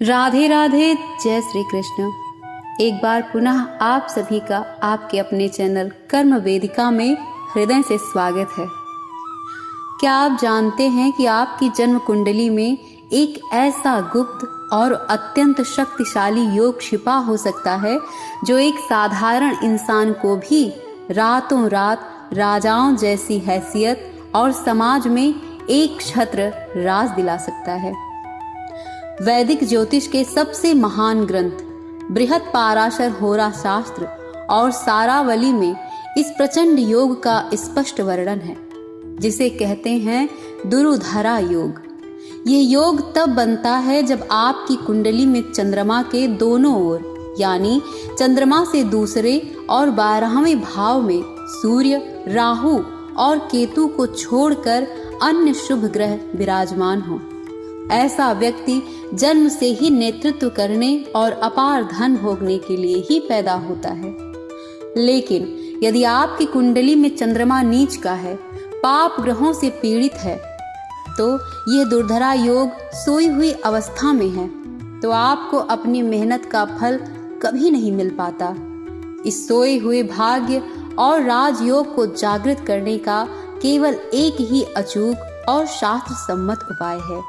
राधे राधे, जय श्री कृष्ण। एक बार पुनः आप सभी का आपके अपने चैनल कर्म वेदिका में हृदय से स्वागत है। क्या आप जानते हैं कि आपकी जन्म कुंडली में एक ऐसा गुप्त और अत्यंत शक्तिशाली योग छिपा हो सकता है जो एक साधारण इंसान को भी रातों रात राजाओं जैसी हैसियत और समाज में एक छत्र राज दिला सकता है। वैदिक ज्योतिष के सबसे महान ग्रंथ बृहत पाराशर होरा शास्त्र और सारावली में इस प्रचंड योग का स्पष्ट वर्णन है, जिसे कहते हैं दुरुधरा योग। यह योग तब बनता है जब आपकी कुंडली में चंद्रमा के दोनों ओर यानी चंद्रमा से दूसरे और 12वें भाव में सूर्य, राहु और केतु को छोड़कर अन्य शुभ ग्रह विराजमान हो। ऐसा व्यक्ति जन्म से ही नेतृत्व करने और अपार धन भोगने के लिए ही पैदा होता है। लेकिन यदि आपकी कुंडली में चंद्रमा नीच का है, पाप ग्रहों से पीड़ित है, तो यह दुर्धरा योग सोई हुई अवस्था में है, तो आपको अपनी मेहनत का फल कभी नहीं मिल पाता। इस सोए हुए भाग्य और राजयोग को जागृत करने का केवल एक ही अचूक और शास्त्र सम्मत उपाय है,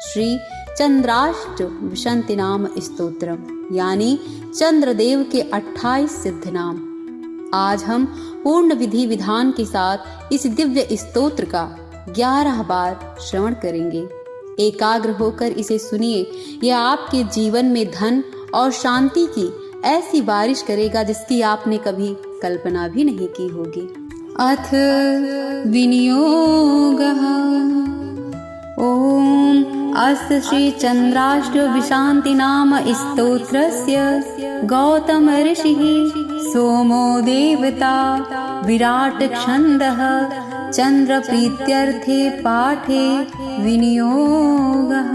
श्री चंद्राष्ट विशंति नाम स्तोत्रम, यानी चंद्रदेव के 28 सिद्ध नाम। आज हम पूर्ण विधि विधान के साथ इस दिव्य स्तोत्र का 11 बार श्रवण करेंगे। एकाग्र होकर इसे सुनिए, यह आपके जीवन में धन और शांति की ऐसी बारिश करेगा जिसकी आपने कभी कल्पना भी नहीं की होगी। अथ विनियोगः। ओम अस्य श्री चंद्राष्ट विशांति नाम स्तोत्रस्य गौतम ऋषिः सोमो देवता विराट छन्दः चंद्र प्रीत्यर्थे पाठे विनियोगः।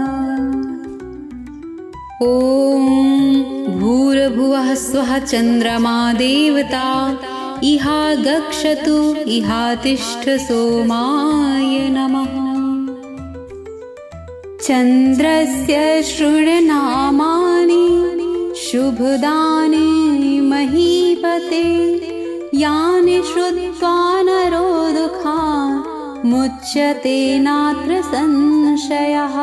ओम भूर्भुवः स्वः चंद्रमा देवता इहा गच्छतु इहा तिष्ठ सोमाय नमः। चंद्रस्य शृणुनामानि शुभदानि महीपते यानि श्रुत्वा नरो दुःखान् मुच्यते नात्र संशयः।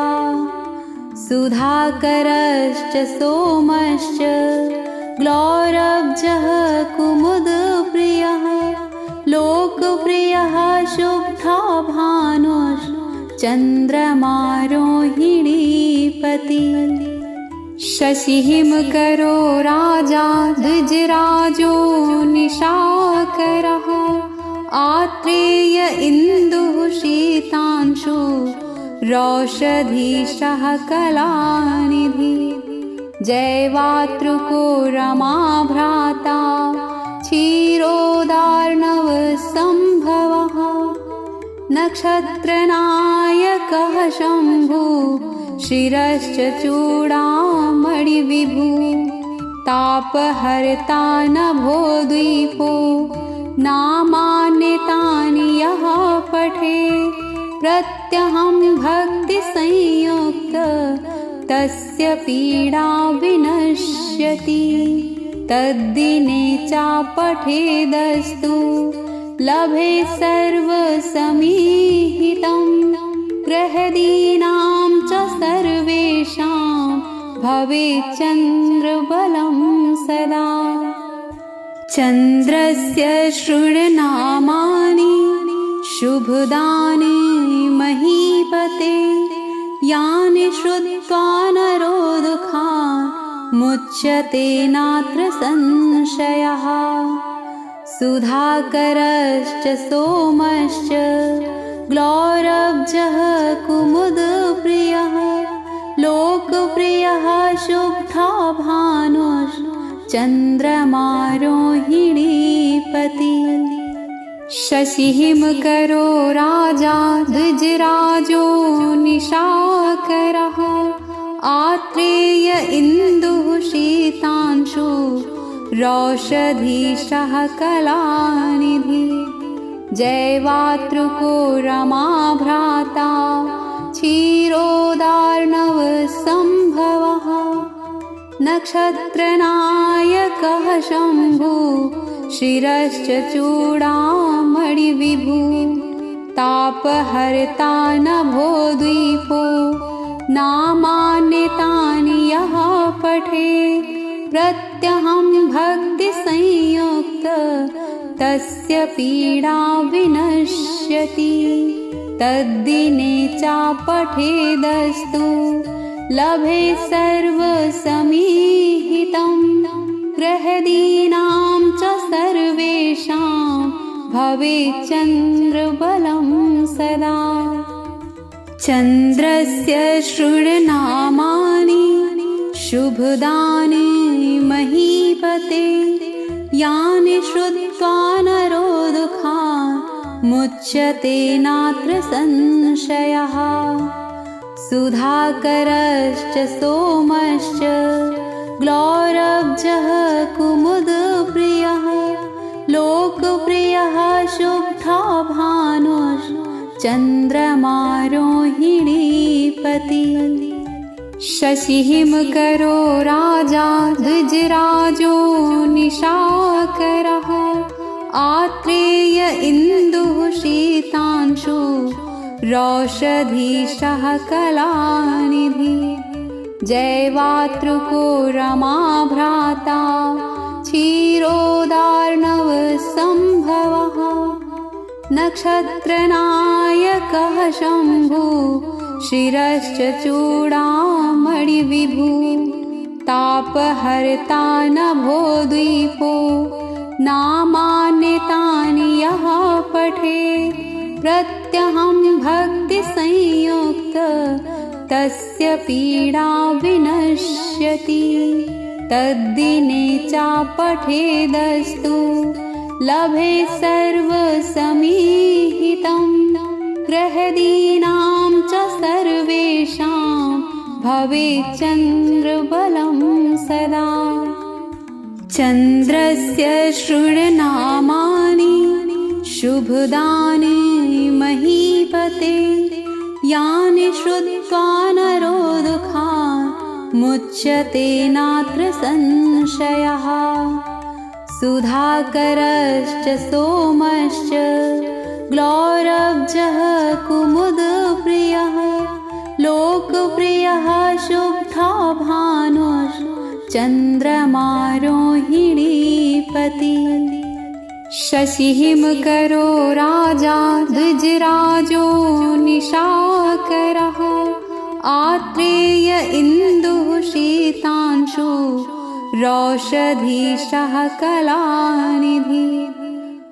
सुधाकरश्च सोमश्च ग्लौरब्जः कुमुदप्रियः लोकप्रियः शुभ्रा भानुश्च चंद्रमा रोहिणीपति। शशिहिमकरो राजा द्विजराजो निशाकरः आत्रेय इन्दुः शीतांशु रौषधीशः कलानिधि। जयवातृको रमा भ्राता क्षीरोदार्णव संभवः। नक्षत्रनायकः शम्भु शिरश्च चूडामणिविभु। तापहर्ता नभो द्वीपो नामान्यतानि यः पठे। प्रत्यहं भक्तिसंयुक्त तस्य पीडा विनश्यति। तद्दिने चापठेदस्तु लभे सर्वसमीहितं। ग्रहदीनां च सर्वेषां भवेत् चन्द्रबलं सदा। चन्द्रस्य शृणुनामानि शुभदानि महीपते यानि श्रुत्वा नरो दुःखान् मुच्यते नात्र संशयः। सुधाकरश्च सोमश्च ग्लौरब्जः कुमुदप्रियः लोकप्रियः शुभ्रा भानुश्च चंद्रमा रोहिणीपति। शशिहिमकरो राजा द्विजराजो निशाकरः आत्रेय इन्दुः शीतांशु रौषधीशः कलानिधि। जयवातृको रमा भ्राता क्षीरोदार्णव संभवः। नक्षत्रनायकः शम्भु शिरश्च चूडामणिविभु तापहर्ता नभो द्वीपो नामान्यतानि यः पठे प्रत्यहं भक्तिसंयुक्त तस्य पीडा विनश्यति तद्दिने चापठेदस्तु लभे सर्वसमीहितं ग्रहदीनां च सर्वेषां भवेत् चन्द्रबलं सदा चन्द्रस्य षड्नामानि शुभदानि महीपते यानि श्रुत्वा नरो दुःखान् मुच्यते नात्र संशयः सुधाकरश्च सोमश्च ग्लौरब्जः कुमुदप्रियः लोकप्रियः शुभ्रा भानुश्चन्द्रमा रोहिणीपति शशिहिमकरो राजा द्विजराजो निशाकरः आत्रेय इन्दुः शीतांशु रौषधीशः कलानिधि जैवातृको रमा भ्राता क्षीरोदार्णवसम्भवः नक्षत्रनायकः शम्भु शिरश्च चूडामणिविभु तापहर्ता नभो द्वीपो नामान्यतानि यः पठे प्रत्यहं भक्तिसंयुक्त तस्य पीडा विनश्यति तद्दिने चापठेदस्तु लभे सर्वसमीहितं ग्रहदीनां च सर्वेषां भवेत् चन्द्रबलं सदा चन्द्रस्य षड्नामानि शुभदानि महीपते यानि श्रुत्वा नरो दुःखान् मुच्यते नात्र संशयः सुधाकरश्च सोमश्च ग्लौरब्जः कुमुदप्रियः लोकप्रियः शुभ्रा भानुश्चन्द्रमा रोहिणीपति शशिहिमकरो राजा द्विजराजो निशाकरः आत्रेय इन्दुः शीतांशु रौषधीशः कलानिधि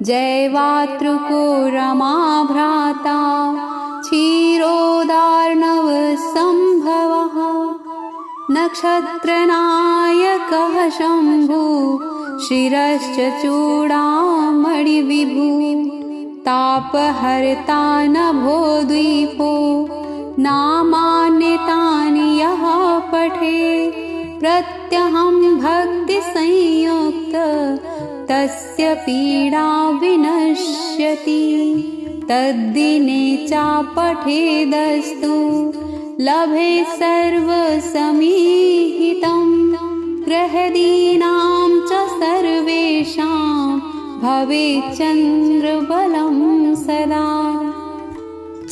जैवातृको रमा भ्राता क्षीरोदार्णवसम्भवः नक्षत्रनायकः शम्भु शिरश्च चूडामणिविभु तापहर्ता नभो द्वीपो नामान्यतानि यः पठे प्रत्यहं भक्तिसंयुक्त तस्य पीडा विनश्यति तद्दिने चापठेदस्तु लभे सर्वसमीहितं ग्रहदीनां च सर्वेषां भवेत् चन्द्रबलं सदा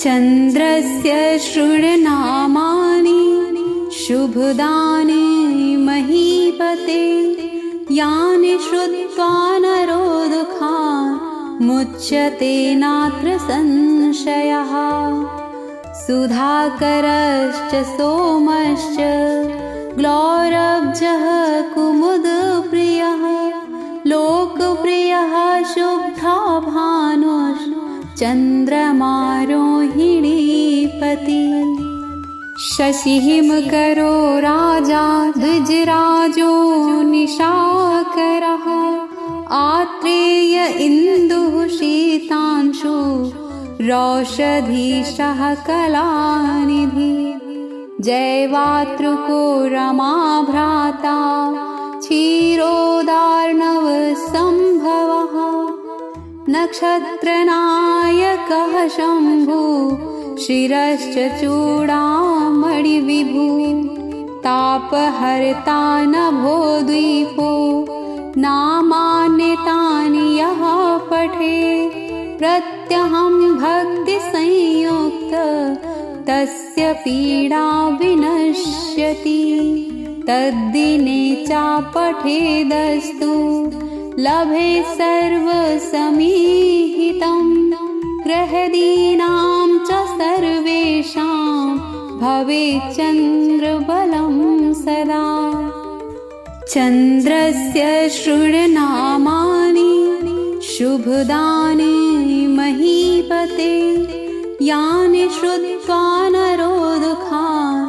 चन्द्रस्य षड्नामानि शुभदानि महीपते यानि श्रुत्वा नरो दुःखान् मुच्यते नात्र संशयः सुधाकरश्च सोमश्च ग्लौरब्जः कुमुदप्रियः लोकप्रियः शुभ्रा भानुश्चन्द्रमा रोहिणीपति शशिहिमकरो राजा द्विजराजो निशाकरः आत्रेय इन्दुः शीतांशु रौषधीशः कलानिधि जैवातृको रमा भ्राता क्षीरोदार्णवसम्भवः नक्षत्रनायकः शम्भु शिरश्च चूडामणिविभु तापहर्ता नभोद्वीपो नामान्यतानि यः पठे प्रत्यहं भक्तिसंयुक्त तस्य पीडा विनश्यति। तद्दिने च पठेदस्तु लभे सर्वसमीहितं ग्रहदीनां च सर्वेषां भवेत् चन्द्रबलं सदा। चन्द्रस्य षड्नामानि शुभदानि महीपते यानि श्रुत्वा नरो दुःखान्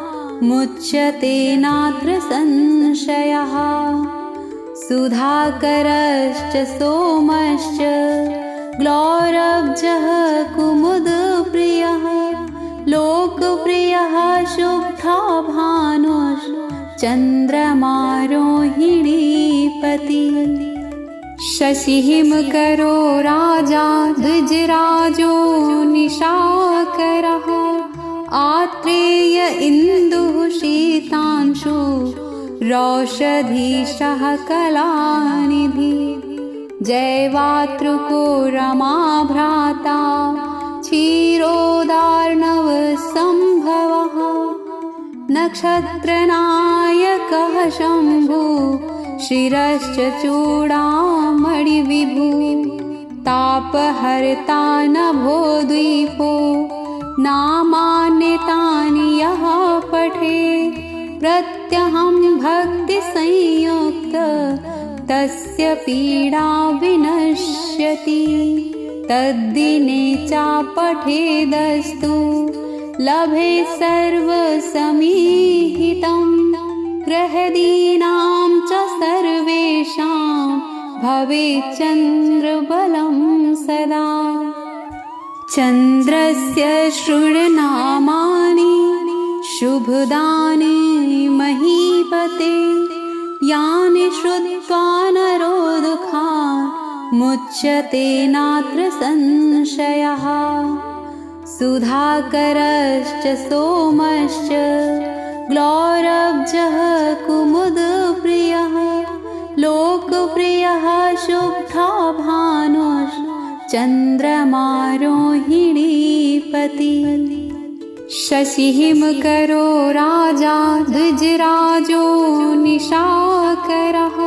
मुच्यते नात्र संशयः। सुधाकरश्च सोमश्च ग्लौरब्जः कुमुदप्रियः लोकप्रियः शुभ्रा भानुश्चन्द्रमा रोहिणीपति। शशिहिमकरो राजा द्विजराजो निशाकरः आत्रेय इन्दुः शीतांशु रौषधीशः कलानिधि। जयवातृको रमा भ्राता क्षीरोदार्णवसम्भवः नक्षत्रनायकः शम्भु शिरश्च चूडामणिविभु। तापहर्ता नभोद्वीपो नामान्यतानि यः पठे प्रत्यहं भक्तिसंयुक्त तस्य पीडा विनश्यति। तद्दिने च पठेदस्तु लभे सर्वसमीहितं ग्रहदीनां च सर्वेषां भवेत् चन्द्रबलं सदा। चन्द्रस्य षड्नामानि शुभदानि महीपते यानि श्रुत्वा नरो दुःखान् मुच्यते नात्र संशयः। सुधाकरश्च सोमश्च ग्लौरब्जः कुमुदप्रियः लोकप्रियः शुभ्रा भानुश्चन्द्रमा रोहिणीपति। शशिहिमकरो राजा द्विजराजो निशाकरः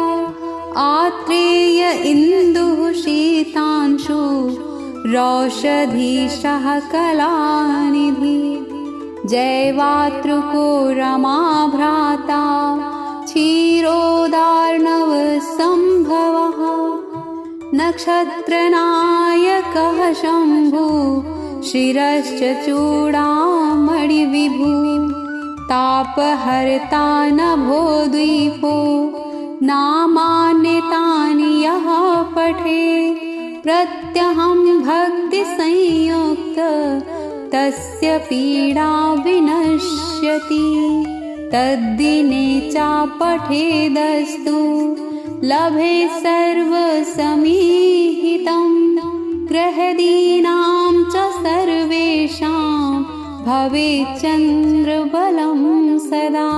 आत्रेय इन्दुः शीतांशु रौषधीशः कलानिधि। जयवातृको रमा भ्राता क्षीरोदार्णवसम्भवः नक्षत्रनायकः शम्भु शिरश्च चूडामणिविभु। तापहर्ता नभोद्वीपो नामान्यतानि यः पठे प्रत्यहं भक्तिसंयुक्त तस्य पीडा विनश्यति। तद्दिने च पठेदस्तु लभे सर्वसमीहितं ग्रहदीनां च सर्वेषां भवेत् चन्द्रबलं सदा।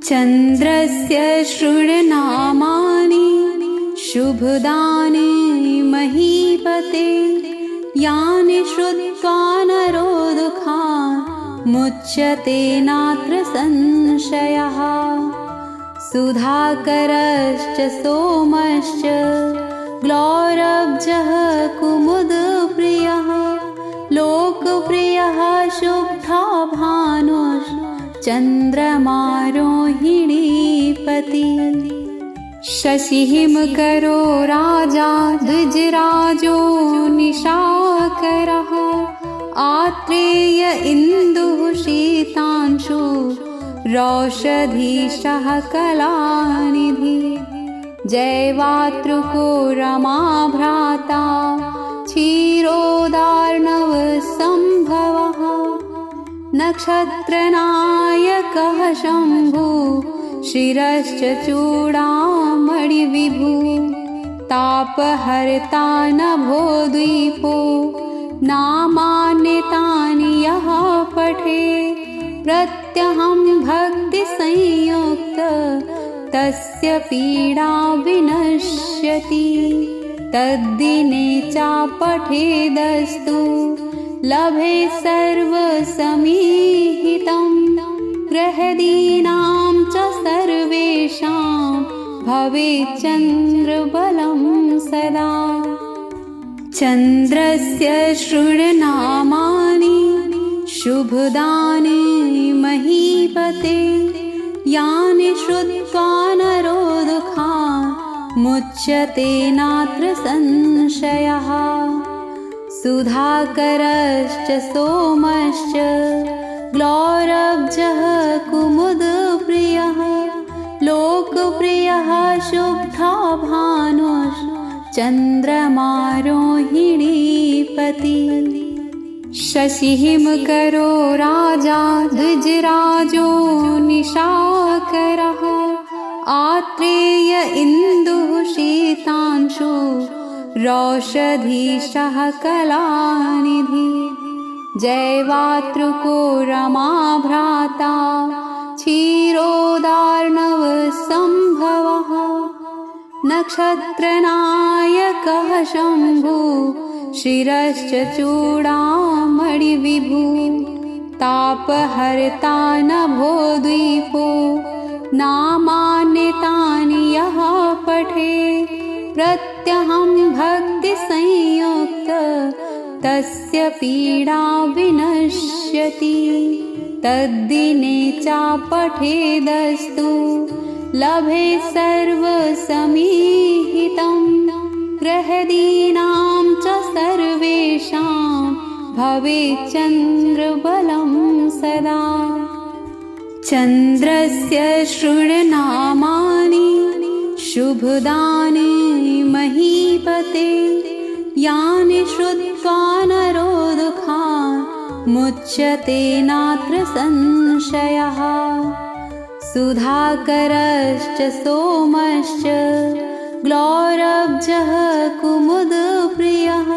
चन्द्रस्य षड्नामानि शुभदानि महीपते यानि श्रुत्वा नरो दुःखान् मुच्यते नात्र संशयः। सुधाकरश्च सोमश्च ग्लौरब्जः कुमुदप्रियः लोकप्रियः शुभ्रा भानुश्चन्द्रमा रोहिणीपति। शशिहिमकरो राजा द्विजराजो निशाकरः आत्रेय इन्दुः शीतांशु रौषधीशः कलानिधि। जयवातृको रमा भ्राता क्षीरोदार्णवसम्भवः नक्षत्रनायकः शम्भु शिरश्च चूडामणिविभु। तापहर्ता नभोद्वीपो नामान्यतानि यः पठे प्रत्यहं प्रत्यहं भक्तिसंयुक्त तस्य पीडा विनश्यति। तद्दिने चापठेदस्तु लभे सर्वसमीहितं। ग्रहदीनां च सर्वेषां भवेत् चन्द्रबलं सदा। चन्द्रस्य षड्नामानि शुभदानि महीपते। यानि श्रुत्वा नरो दुःखान् मुच्यते नात्र संशयः। सुधाकरश्च सोमश्च ग्लौरब्जः कुमुदप्रियः। लोकप्रियः शुभ्रा भानुश्चन्द्रमा रोहिणीपति। शशिहिमकरो राजा द्विजराजो निशाकरः। आत्रेय इन्दुः शीतांशु रौषधीशः कलानिधि। जैवातृको रमा भ्राता क्षीरोदार्णव सम्भवः। नक्षत्रनायकः शम्भु शिरश्च चूडामणिविभु। तापहर्ता नभो द्वीपो नामान्यतानि यः पठे। प्रत्यहं भक्तिसंयुक्त तस्य पीडा विनश्यति। तद्दिने चापठेदस्तु लभे सर्वसमीहितं। ग्रहदीनां च सर्वेषां भवेत् चन्द्रबलं सदा। चन्द्रस्य षड्नामानि शुभदानि महीपते। यानि श्रुत्वा नरो दुःखान् मुच्यते नात्र संशयः। सुधाकरश्च सोमश्च ग्लौरब्जः कुमुदप्रियः।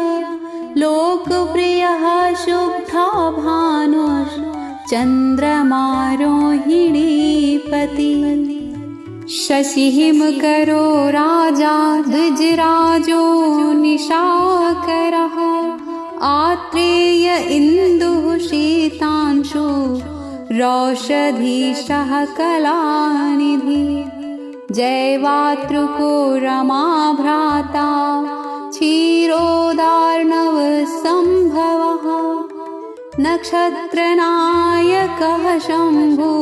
लोकप्रियः शुभ्रा भानुश्चन्द्रमा रोहिणीपति। शशिहिमकरो राजा द्विजराजो निशाकरः। आत्रेय इन्दुः शीतांशु रौषधीशः कलानिधि। जैवातृको रमा भ्राता क्षीरोदार्णव सम्भवः। नक्षत्रनायकः शम्भु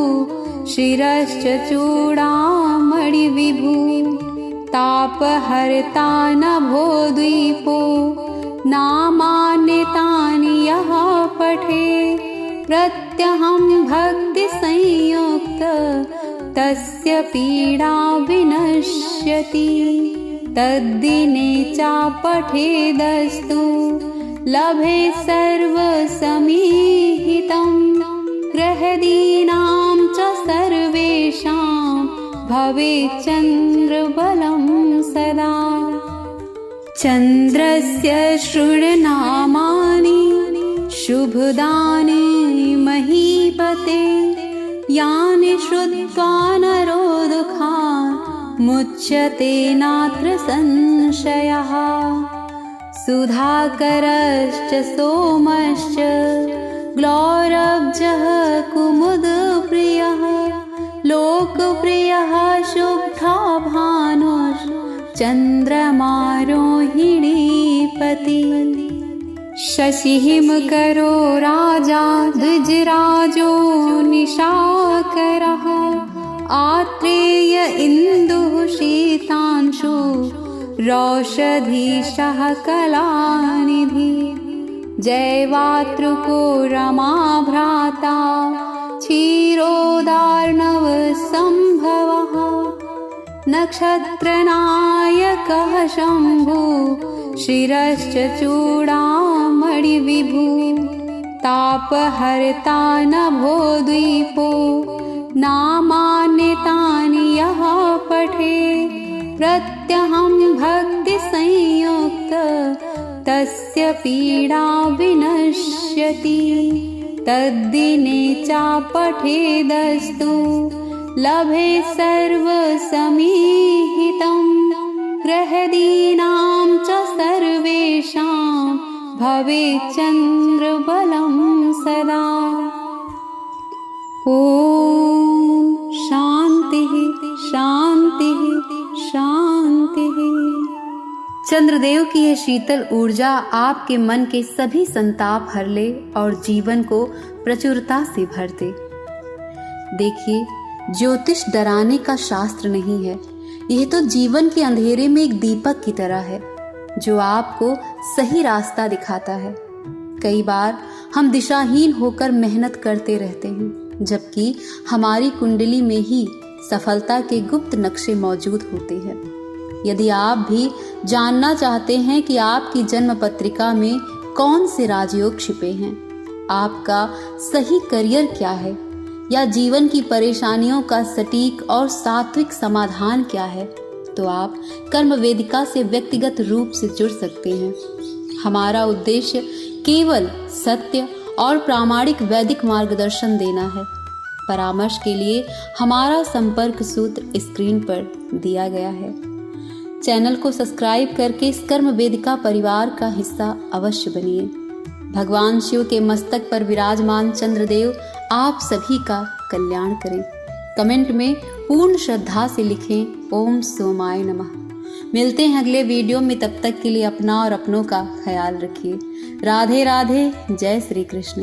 शिरश्च चूडामणिविभु। तापहर्ता नभो द्वीपो नामान्यतानि यः पठे। प्रत्यहं भक्तिसंयुक्त तस्य पीडा विनश्यति। तद्दिने चापठेदस्तु लभे सर्वसमीहितं। ग्रहदीनां च सर्वेषां भवेत् चन्द्रबलं सदा। चन्द्रस्य षड्नामानि शुभदानि महीपते। यानि श्रुत्वा नरो दुःखान् मुच्यते नात्र संशयः। सुधाकरश्च सोमश्च ग्लौरब्जः कुमुदप्रियः। लोकप्रियः शुभ्रा भानुश्चन्द्रमा रोहिणीपति। शशिहिमकरो राजा द्विजराजो निशाकरः। आत्रेय इन्दुः शीतांशु रौषधीशः कलानिधि। जैवातृको रमा भ्राता क्षीरोदार्णव सम्भवः। नक्षत्रनायकः शम्भु शिरश्च चूडामणिविभु। तापहर्ता नभो द्वीपो नामान्यतानि यः पठे। प्रत्यहं भक्तिसंयुक्त तस्य पीडा विनश्यति। तद्दिने चापठेदस्तु लभे सर्वसमीहितं ग्रहदीनां च सर्वेषां भवेत् चन्द्रबलं सदा। ॐ शान्तिः शान्तिः शान्तिः। चंद्रदेव की यह शीतल ऊर्जा आपके मन के सभी संताप हर ले और जीवन को प्रचुरता से भर दे। देखिए, ज्योतिष डराने का शास्त्र नहीं है, यह तो जीवन के अंधेरे में एक दीपक की तरह है जो आपको सही रास्ता दिखाता है। कई बार हम दिशाहीन होकर मेहनत करते रहते हैं, जबकि हमारी कुंडली में ही सफलता के गुप्त नक्शे मौजूद होते हैं। यदि आप भी जानना चाहते हैं कि आपकी जन्म पत्रिका में कौन से राजयोग छिपे हैं, आपका सही करियर क्या है, या जीवन की परेशानियों का सटीक और सात्विक समाधान क्या है, तो आप कर्म वेदिका से व्यक्तिगत रूप से जुड़ सकते हैं। हमारा उद्देश्य केवल सत्य और प्रामाणिक वैदिक मार्गदर्शन देना है। परामर्श के लिए हमारा संपर्क सूत्र स्क्रीन पर दिया गया है। चैनल को सब्सक्राइब करके इस कर्म वेदिका परिवार का हिस्सा अवश्य बनिए। भगवान शिव के मस्तक पर विराजमान चंद्रदेव आप सभी का कल्याण करें। कमेंट में पूर्ण श्रद्धा से लिखें ओम सोमाय नमः। मिलते हैं अगले वीडियो में, तब तक के लिए अपना और अपनों का ख्याल रखिए। राधे राधे, जय श्री कृष्ण।